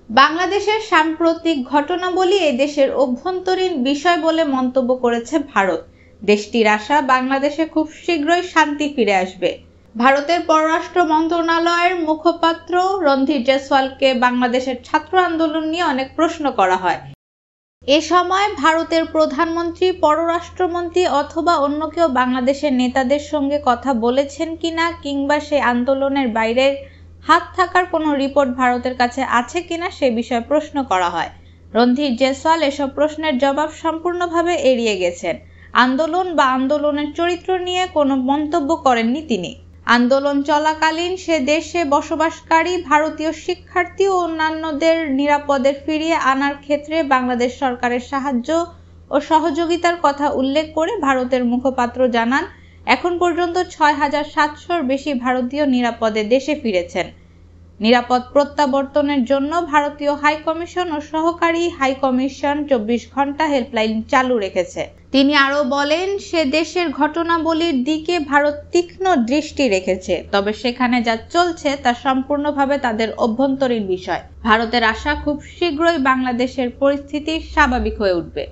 বাংলাদেশের সাম্প্রতিক ঘটনাবলী এদেশের অভ্যন্তরীণ বিষয় বলে মন্তব্য করেছে ভারত। দেশটির আশা বাংলাদেশে খুব শীঘ্রই শান্তি ফিরে আসবে। ভারতের পররাষ্ট্র মন্ত্রণালয়ের মুখপাত্র রণধীর জয়সওয়ালকে বাংলাদেশের ছাত্র আন্দোলন নিয়ে অনেক প্রশ্ন করা হয়। এ সময় ভারতের প্রধানমন্ত্রী, পররাষ্ট্রমন্ত্রী অথবা অন্য কেউ বাংলাদেশের নেতাদের সঙ্গে কথা বলেছেন কিনা কিংবা সেই আন্দোলনের বাইরের হাত থাকার কোনো রিপোর্ট ভারতের কাছে আছে কিনা সে বিষয়ে প্রশ্ন করা হয়। রণধীর জয়সওয়াল এসব প্রশ্নের জবাব সম্পূর্ণভাবে এড়িয়ে গেছেন। আন্দোলন বা আন্দোলনের চরিত্র নিয়ে কোনো মন্তব্য করেননি তিনি। আন্দোলন চলাকালীন সে দেশে বসবাসকারী ভারতীয় শিক্ষার্থী ও অন্যান্যদের নিরাপদে ফিরিয়ে আনার ক্ষেত্রে বাংলাদেশ সরকারের সাহায্য ও সহযোগিতার কথা উল্লেখ করে ভারতের মুখপাত্র জানান, এখন পর্যন্ত ৬,৭০০-র বেশি ভারতীয় নিরাপদে দেশে ফিরেছেন। নিরাপদ প্রত্যাবর্তনের জন্য ভারতীয় হাইকমিশন ও সহকারী হাইকমিশন ২৪ ঘণ্টা হেল্পলাইন চালু রেখেছে। তিনি আরও বলেন, সে দেশের ঘটনাবলীর দিকে ভারত তীক্ষ্ণ দৃষ্টি রেখেছে, তবে সেখানে যা চলছে তা সম্পূর্ণভাবে তাদের অভ্যন্তরীণ বিষয়। ভারতের আশা খুব শীঘ্রই বাংলাদেশের পরিস্থিতি স্বাভাবিক হয়ে উঠবে।